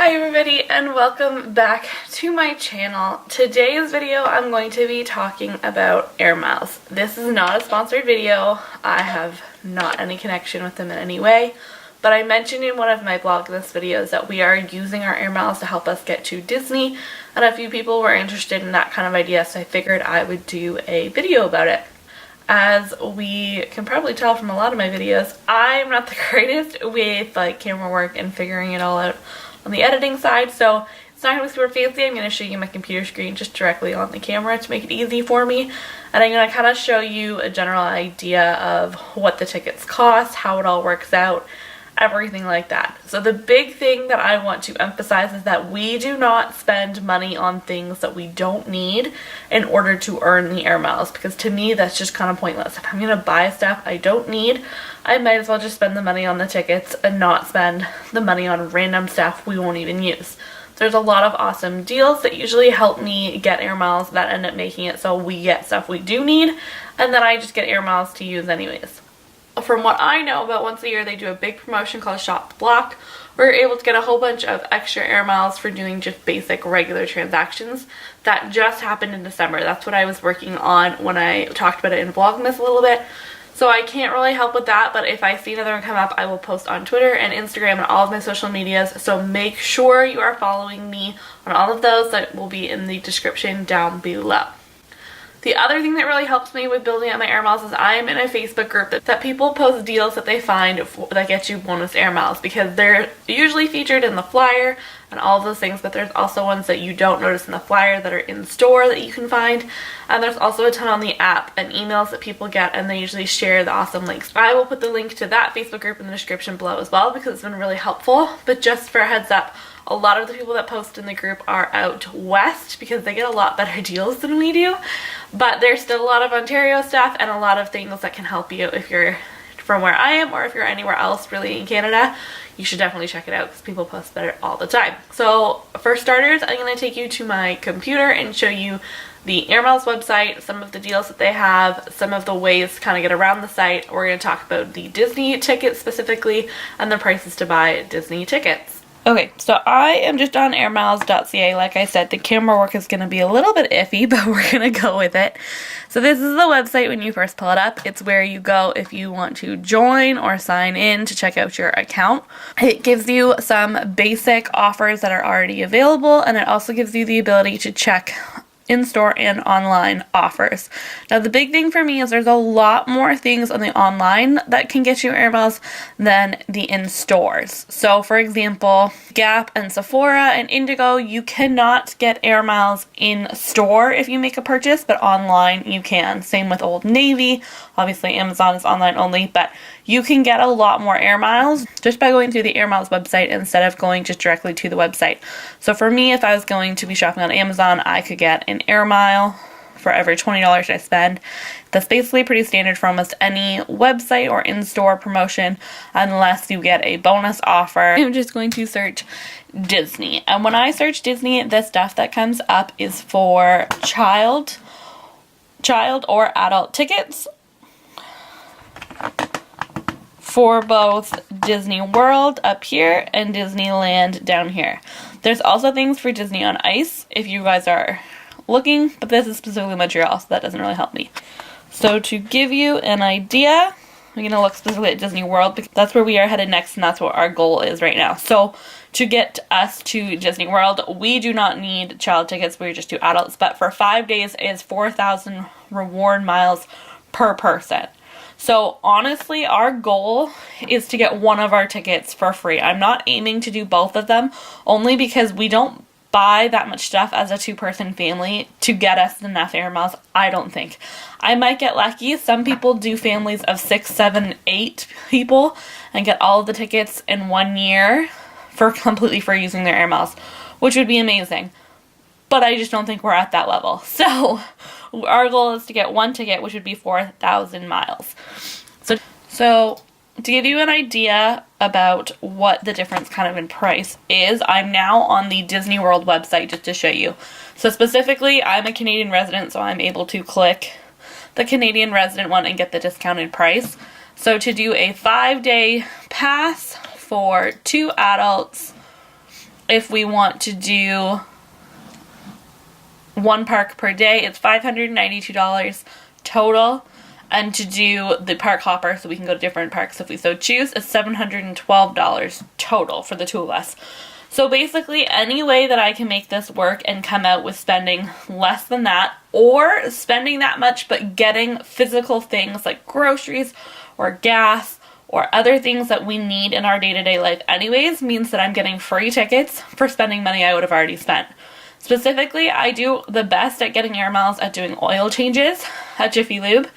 Hi everybody and welcome back to my channel. Today's video I'm going to be talking about Airmiles. This is not a sponsored video. I have not any connection with them in any way, but I mentioned in one of my Vlogmas videos that we are using our Airmiles to help us get to Disney, and a few people were interested in that kind of idea, so I figured I would do a video about it. As we can probably tell from a lot of my videos, I'm not the greatest with camera work and figuring it all out on the editing side, so it's not going to be super fancy. I'm going to show you my computer screen just directly on the camera to make it easy for me, and I'm going to kind of show you a general idea of what the tickets cost, how it all works out, everything like that. So the big thing that I want to emphasize is that we do not spend money on things that we don't need in order to earn the air miles, because to me that's just kind of pointless. If I'm going to buy stuff I don't need, I might as well just spend the money on the tickets and not spend the money on random stuff we won't even use. There's a lot of awesome deals that usually help me get air miles that end up making it so we get stuff we do need, and then I just get air miles to use anyways. From what I know, about once a year they do a big promotion called Shop the Block, where you're able to get a whole bunch of extra air miles for doing just basic regular transactions. That just happened in December. That's what I was working on when I talked about it in Vlogmas a little bit. So I can't really help with that, but if I see another one come up, I will post on Twitter and Instagram and all of my social medias. So make sure you are following me on all of those. That will be in the description down below. The other thing that really helps me with building up my air miles is I'm in a Facebook group that people post deals that they find that get you bonus air miles, because they're usually featured in the flyer and all of those things, but there's also ones that you don't notice in the flyer that are in store that you can find, and there's also a ton on the app and emails that people get, and they usually share the awesome links. I will put the link to that Facebook group in the description below as well, because it's been really helpful. But just for a heads up, a lot of the people that post in the group are out west because they get a lot better deals than we do, but there's still a lot of Ontario stuff and a lot of things that can help you if you're from where I am, or if you're anywhere else really in Canada. You should definitely check it out because people post about it all the time. So for starters, I'm going to take you to my computer and show you the Airmiles website, some of the deals that they have, some of the ways to kind of get around the site. We're going to talk about the Disney tickets specifically and the prices to buy Disney tickets. Okay, so I am just on airmiles.ca. Like I said, the camera work is going to be a little bit iffy, but we're going to go with it. So this is the website when you first pull it up. It's where you go if you want to join or sign in to check out your account. It gives you some basic offers that are already available, and it also gives you the ability to check in-store and online offers. Now the big thing for me is there's a lot more things on the online that can get you air miles than the in-stores. So for example, Gap and Sephora and Indigo, you cannot get air miles in store if you make a purchase, but online you can. Same with Old Navy. Obviously Amazon is online only, but you can get a lot more air miles just by going through the Airmiles website instead of going just directly to the website. So for me, if I was going to be shopping on Amazon, I could get an air mile for every $20 I spend. That's basically pretty standard for almost any website or in-store promotion, unless you get a bonus offer. I'm just going to search Disney. And when I search Disney, the stuff that comes up is for child or adult tickets for both Disney World up here and Disneyland down here. There's also things for Disney on Ice if you guys are looking, but this is specifically Montreal, so that doesn't really help me. So to give you an idea, I'm going to look specifically at Disney World because that's where we are headed next, and that's what our goal is right now. So to get us to Disney World, we do not need child tickets, we just do adults, but for 5 days is 4,000 reward miles per person. So honestly, our goal is to get one of our tickets for free. I'm not aiming to do both of them, only because we don't buy that much stuff as a two-person family to get us enough air miles, I don't think. I might get lucky. Some people do families of 6, 7, 8 people and get all of the tickets in 1 year for completely free using their air miles, which would be amazing. But I just don't think we're at that level. So our goal is to get one ticket, which would be 4,000 miles. So to give you an idea about what the difference kind of in price is, I'm now on the Disney World website just to show you. So specifically, I'm a Canadian resident, so I'm able to click the Canadian resident one and get the discounted price. So to do a 5-day pass for 2 adults If we want to do one park per day, it's $592 total. And to do the park hopper, so we can go to different parks if we so choose, is $712 total for the two of us. So basically, any way that I can make this work and come out with spending less than that, or spending that much but getting physical things like groceries or gas or other things that we need in our day-to-day life anyways, means that I'm getting free tickets for spending money I would have already spent. Specifically, I do the best at getting air miles at doing oil changes at Jiffy Lube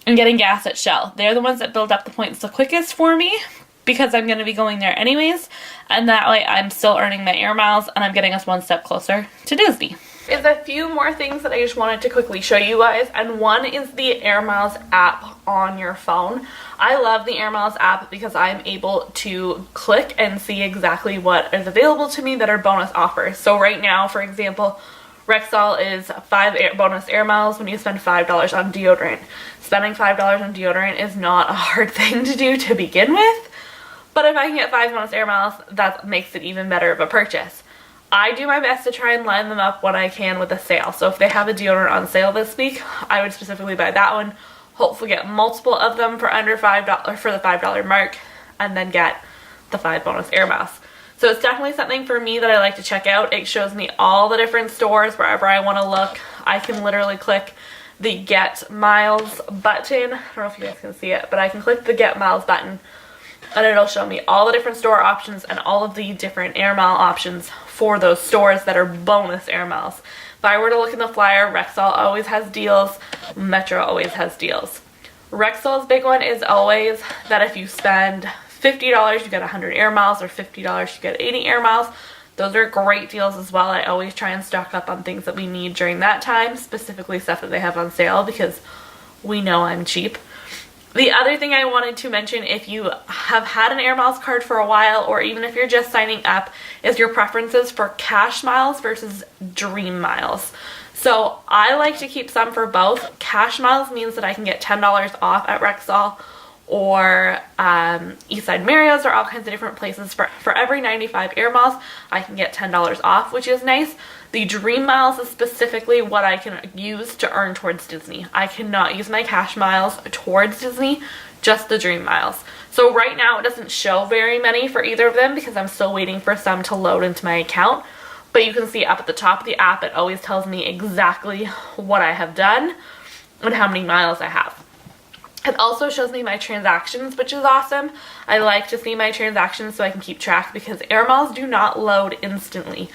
and getting gas at Shell. They're the ones that build up the points the quickest for me because I'm going to be going there anyways, and that way I'm still earning my air miles and I'm getting us one step closer to Disney. There's a few more things that I just wanted to quickly show you guys, and one is the Airmiles app on your phone. I love the Airmiles app because I'm able to click and see exactly what is available to me that are bonus offers. So right now, for example, Rexall is 5 bonus air miles when you spend $5 on deodorant. Spending $5 on deodorant is not a hard thing to do to begin with, but if I can get 5 bonus air miles, that makes it even better of a purchase. I do my best to try and line them up when I can with a sale. So if they have a deodorant on sale this week, I would specifically buy that one, hopefully get multiple of them for under $5 for the $5 mark, and then get the 5 bonus air miles. So it's definitely something for me that I like to check out. It shows me all the different stores wherever I want to look. I can literally click the Get Miles button. I don't know if you guys can see it, but I can click the Get Miles button and it'll show me all the different store options and all of the different air mile options for those stores that are bonus air miles. If I were to look in the flyer, Rexall always has deals, Metro always has deals. Rexall's big one is always that if you spend $50 you get 100 air miles, or $50 you get 80 air miles. Those are great deals as well. I always try and stock up on things that we need during that time, specifically stuff that they have on sale because we know I'm cheap. The other thing I wanted to mention, if you have had an Air Miles card for a while, or even if you're just signing up, is your preferences for cash miles versus dream miles. So I like to keep some for both. Cash miles means that I can get $10 off at Rexall or Eastside Marriott's, or all kinds of different places. For every 95 air miles, I can get $10 off, which is nice. The dream miles is specifically what I can use to earn towards Disney. I cannot use my cash miles towards Disney, just the dream miles. So right now it doesn't show very many for either of them because I'm still waiting for some to load into my account. But you can see up at the top of the app, it always tells me exactly what I have done and how many miles I have. It also shows me my transactions, which is awesome. I like to see my transactions so I can keep track because air miles do not load instantly.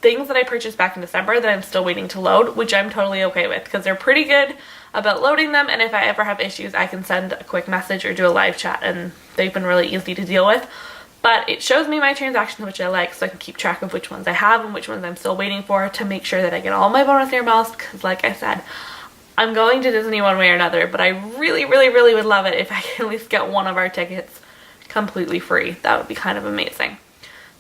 Things that I purchased back in December that I'm still waiting to load, which I'm totally okay with because they're pretty good about loading them, and if I ever have issues I can send a quick message or do a live chat, and they've been really easy to deal with. But it shows me my transactions, which I like, so I can keep track of which ones I have and which ones I'm still waiting for to make sure that I get all my bonus air miles because, like I said, I'm going to Disney one way or another, but I really, really, really would love it if I could at least get one of our tickets completely free. That would be kind of amazing.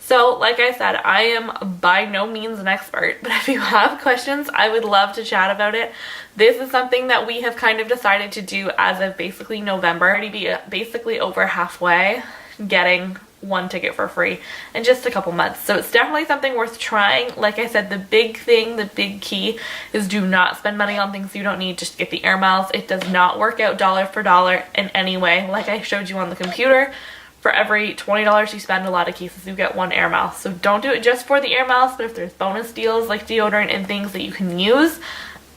So, like I said, I am by no means an expert, but if you have questions, I would love to chat about it. This is something that we have kind of decided to do as of basically November. Already be basically over halfway getting one ticket for free in just a couple months. So it's definitely something worth trying. Like I said, the big thing, the big key is do not spend money on things you don't need just to get the air miles. It does not work out dollar for dollar in any way. Like I showed you on the computer, for every $20 you spend, a lot of cases you get 1 air mile. So don't do it just for the air miles, but if there's bonus deals like deodorant and things that you can use,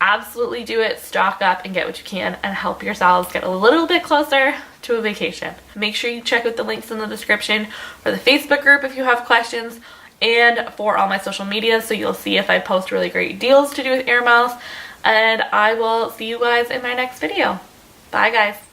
absolutely do it. Stock up and get what you can and help yourselves get a little bit closer to a vacation. Make sure you check out the links in the description for the Facebook group if you have questions, and for all my social media, so you'll see if I post really great deals to do with air miles. And I will see you guys in my next video. Bye guys.